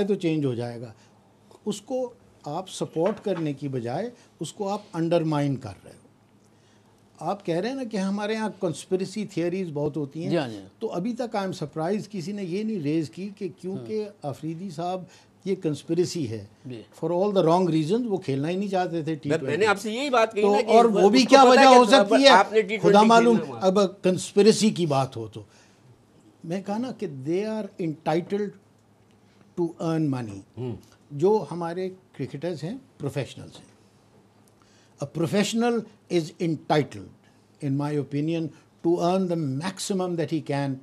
تو چینج ہو جائے گا. اس کو آپ سپورٹ کرنے کی بجائے اس کو آپ انڈرمائن کر رہے ہو. آپ کہہ رہے ہیں نا کہ ہمارے یہاں کنسپریسی تھیوریز بہت ہوتی ہیں, تو ابھی تک آئی ایم سرپرائز کسی نے یہ نہیں ریز کی کہ کیونکہ آفریدی صاحب یہ کنسپریسی ہے for all the wrong reasons, وہ کھیلنا ہی نہیں چاہتے تھے T20. میں نے آپ سے یہی بات کہی نا کہ اور وہ بھی کیا وجہ ہو سکتی ہے خدا معلوم. اب کنسپریسی کی بات ہو تو میں کہا نا کہ they are entitled to earn money. جو ہمارے کرکٹرز ہیں پروفیشنلز ہیں. A professional is entitled, in my opinion, to earn the maximum that he can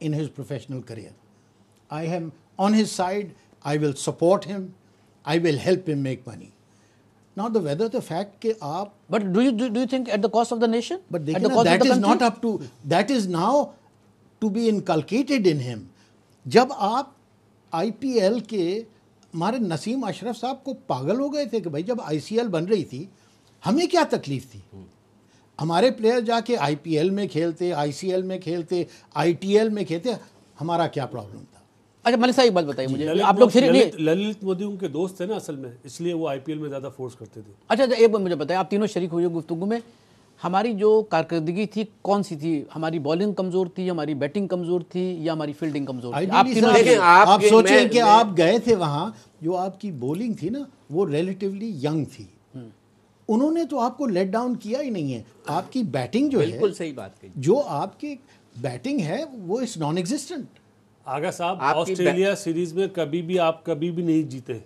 in his professional career. I am on his side. I will support him. I will help him make money. Now the fact کہ آپ But do you think at the cost of the nation? But that is not up to, that is now to be inculcated in him. جب آپ IPL کے ہمارے نسیم اشرف صاحب کو پاگل ہو گئے تھے کہ بھائی جب ICL بن رہی تھی ہمیں کیا تکلیف تھی, ہمارے پلیئر جا کے IPL میں کھیلتے, ICL میں کھیلتے, ITL میں کھیلتے, ہمارا کیا پرابلم تھا. اچھا ملک صاحب ایک بات بتائیے مجھے, آپ لوگ للت مودی ان کے دوست تھے نا اصل میں, اس لیے وہ IPL میں زیادہ فورس کرتے تھے. اچھا ایک بات مجھے بتائیں, آپ تینوں شریک ہوئے گفتگو میں, ہماری جو کارکردگی تھی کون سی تھی؟ ہماری بالنگ کمزور تھی, ہماری بیٹنگ کمزور تھی, یا ہماری فیلڈنگ کمزور تھی؟ آپ سوچیں کہ آپ گئے تھے وہاں, جو آپ کی بولنگ تھی نا وہ ریلیٹیولی ینگ تھی, انہوں نے تو آپ کو لیٹ ڈاؤن کیا ہی نہیں ہے. آپ کی بیٹنگ جو ہے, بالکل صحیح بات کہی, جو آپ کی بیٹنگ ہے وہ اس نان ایگزسٹنٹ. آغا صاحب آسٹریلیا سیریز میں کبھی بھی نہیں جیتے,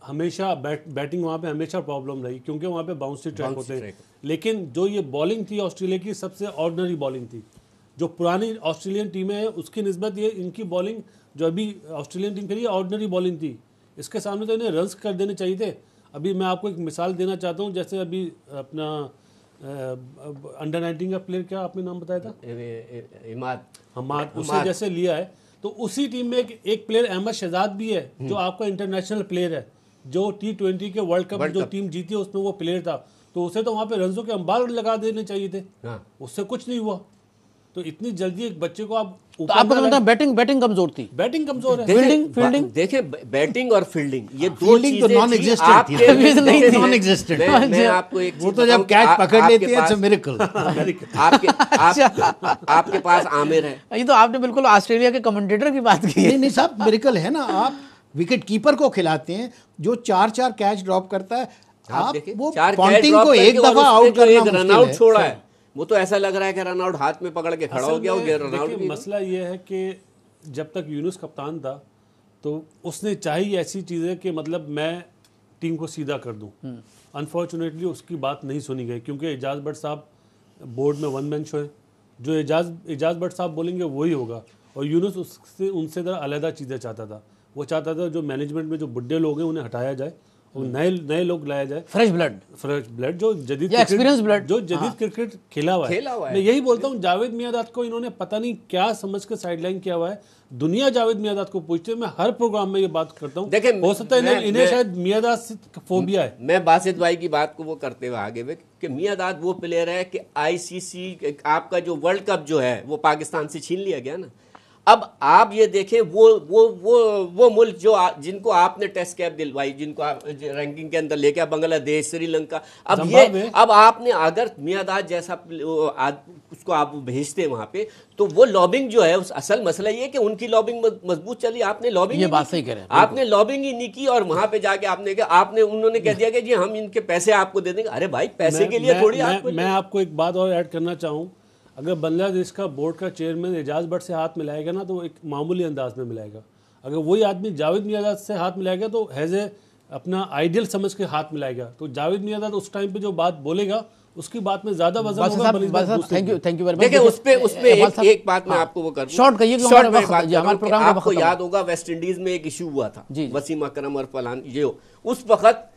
ہمیشہ بیٹنگ وہاں پہ ہمیشہ پرابلم رہی کیونکہ وہاں پہ باؤنسی ٹریک ہوتے ہیں. لیکن جو یہ بالنگ تھی آسٹریلیا کی سب سے آرڈنری بالنگ تھی. جو پرانی آسٹریلین ٹیمیں ہیں اس کی نسبت یہ ان کی بالنگ جو ابھی آسٹریلین ٹیم کری آرڈنری بالنگ تھی. اس کے سامنے تو انہیں رنز کر دینے چاہیے تھے. ابھی میں آپ کو ایک مثال دینا چاہتا ہوں, جیسے ابھی اپنا انڈر 19 کا پلیئر کیا آپ نے نام بتایا تھا, حماد, اسے جیسے لیا ہے تو اسی ٹیم میں ایک پلیئر احمد شہزاد بھی ہے جو آپ کا انٹرنیشنل پلیئر ہے, جو T20 کے ورلڈ کپ جو ٹیم جیتی ہے اس میں وہ پلیئر تھا. تو اسے تو وہاں پہ رنزوں کے انبار لگا دینے چاہیے تھے, اس سے کچھ نہیں ہوا. تو اتنی جلدی ایک بچے کو آپ بیٹنگ کمزور تھی, بیٹنگ کمزور ہے. فیلڈنگ دیکھیں بیٹنگ اور فیلڈنگ یہ دو چیزیں نان ایگزسٹنٹ. میں آپ کو ایک وہ تو جب کیچ پکڑ لیتے ہیں اٹس اے میریکل. آپ کے پاس عامر ہے, یہ تو آپ نے بالکل آسٹریلیا کے کمنٹیٹر کی بات کی ہے. نہیں صاحب میریکل ہے نا, آپ وکٹ کیپر کو کھلاتے ہیں جو 4 کیچ ڈراپ کرتا ہے, آپ وہ پونٹنگ کو ایک دفعہ آؤٹ کرنا رن آؤٹ چھوڑا ہے, وہ تو ایسا لگ رہا ہے کہ رن آؤٹ ہاتھ میں پکڑ کے کھڑا ہو گیا. رن آؤٹ مسئلہ یہ ہے کہ جب تک یونس کپتان تھا تو اس نے چاہی ایسی چیزیں کہ مطلب میں ٹیم کو سیدھا کر دوں. انفارچونیٹلی اس کی بات نہیں سنی گئی کیونکہ اعجاز بٹ صاحب بورڈ میں ون مین شو ہے, جو اعجاز بٹ صاحب بولیں گے وہی ہوگا. اور یونس ان سے ذرا علیحدہ چیزیں چاہتا تھا. وہ چاہتا تھا جو مینجمنٹ میں جو بڈھے لوگ ہیں انہیں ہٹایا جائے اور نئے لوگ لایا جائے, فریش بلڈ جو جدید کرکٹ کھیلا ہوا ہے. میں یہی بولتا ہوں جاوید میاں کو انہوں نے پتہ نہیں کیا سمجھ کے سائیڈ لائن کیا ہوا ہے. دنیا جاوید میاں کو پوچھتے ہیں, میں ہر پروگرام میں یہ بات کرتا ہوں. دیکھیں ہو سکتا ہے انہیں شاید میاں سے فوبیا ہے. میں باسط بھائی کی بات کو وہ کرتے ہوئے آگے ہوئے کہ میاں وہ پلیئر ہے کہ ICC آپ کا جو ورلڈ کپ جو ہے وہ پاکستان سے چھین لیا گیا نا. اب آپ یہ دیکھیں وہ ملک جو جن کو آپ نے ٹیسٹ کیپ دلوائی, جن کو آپ رینکنگ کے اندر لے کے, بنگلہ دیش, سری لنکا, اب آپ نے اگر میاداد جیسا اس کو آپ بھیجتے ہیں وہاں پہ, تو وہ لابنگ جو ہے, اصل مسئلہ یہ کہ ان کی لابنگ مضبوط چلی. آپ نے لابنگ, یہ بات صحیح کہہ رہے ہیں, آپ نے لابنگ ہی نہیں کی اور وہاں پہ جا کے انہوں نے کہہ دیا کہ جی ہم ان کے پیسے آپ کو دے دیں گے. ارے بھائی پیسے کے لیے تھوڑی. میں آپ کو ایک بات اور ایڈ کرنا چاہوں, اگر بنگلہ دیش کا بورڈ کا چیئرمین اعجاز بٹ سے ہاتھ ملائے گا نا تو ایک معمولی انداز میں ملائے گا. اگر وہی آدمی جاوید میاں سے ہاتھ ملائے گا تو ایز اے اپنا آئیڈیل سمجھ کے ہاتھ ملائے گا. تو جاوید میاں اس ٹائم پہ جو بات بولے گا اس کی بات میں زیادہ وزن ہوگا. Thank you. دیکھیں اس پہ ایک بات میں آپ کو وہ کر دوں, شارٹ کہیے کہ آپ کو یاد ہوگا ویسٹ انڈیز میں ایک ایشو ہوا تھا, وسیم اکرم اور فلان, یہ اس وقت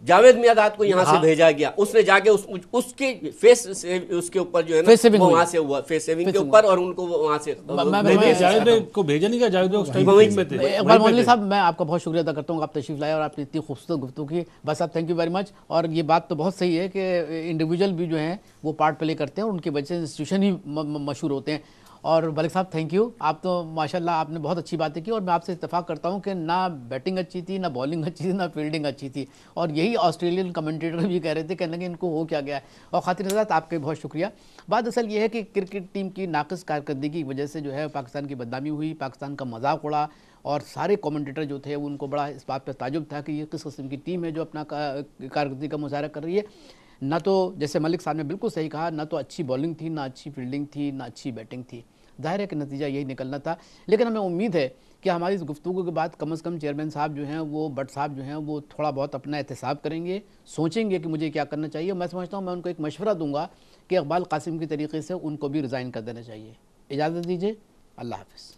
جاوید میاں کو یہاں سے بھیجا گیا. اس نے جا کے اس کے فیس اس کے اوپر جو ہے نا وہاں سے ہوا, فیس سیونگ کے اوپر, اور ان کو وہاں سے جاوید کو بھیجا نہیں گیا. جاوید اس ٹائم میں تھے. اقبال مولوی صاحب میں آپ کا بہت شکریہ ادا کرتا ہوں کہ آپ تشریف لائے اور آپ نے اتنی خوبصورت گفتگو کی. بس صاحب تھینک یو ویری مچ. اور یہ بات تو بہت صحیح ہے کہ انڈیویجول بھی جو ہیں وہ پارٹ پلے کرتے ہیں اور ان کی وجہ سے انسٹیٹیوشن ہی مشہور ہوتے ہیں. اور ملک صاحب تھینک یو، آپ تو ماشاءاللہ آپ نے بہت اچھی باتیں کی، اور میں آپ سے اتفاق کرتا ہوں کہ نہ بیٹنگ اچھی تھی، نہ بالنگ اچھی تھی، نہ فیلڈنگ اچھی تھی، اور یہی آسٹریلین کمنٹیٹر بھی کہہ رہے تھے کہ نہیں ان کو ہو کیا گیا ہے. اور خاطر حضرات آپ کے بہت شکریہ. بات اصل یہ ہے کہ کرکٹ ٹیم کی ناقص کارکردگی کی وجہ سے جو ہے پاکستان کی بدنامی ہوئی، پاکستان کا مذاق اڑا، اور سارے کمنٹیٹر جو تھے ان کو بڑا اس بات پہ تعجب تھا کہ یہ کس قسم کی ٹیم ہے جو اپنا کارکردگی کا مظاہرہ کر رہی ہے. نہ تو جیسے ملک صاحب نے بالکل صحیح کہا، نہ تو اچھی بالنگ تھی، نہ اچھی فیلڈنگ تھی، نہ اچھی بیٹنگ تھی. ظاہر ہے کہ نتیجہ یہی نکلنا تھا. لیکن ہمیں امید ہے کہ ہماری اس گفتگو کے بعد کم از کم چیئرمین صاحب جو ہیں وہ بٹ صاحب جو ہیں وہ تھوڑا بہت اپنا احتساب کریں گے، سوچیں گے کہ مجھے کیا کرنا چاہیے. میں سمجھتا ہوں میں ان کو ایک مشورہ دوں گا کہ اقبال قاسم کی طریقے سے ان کو بھی ریزائن کر دینا چاہیے. اجازت دیجیے، اللہ حافظ.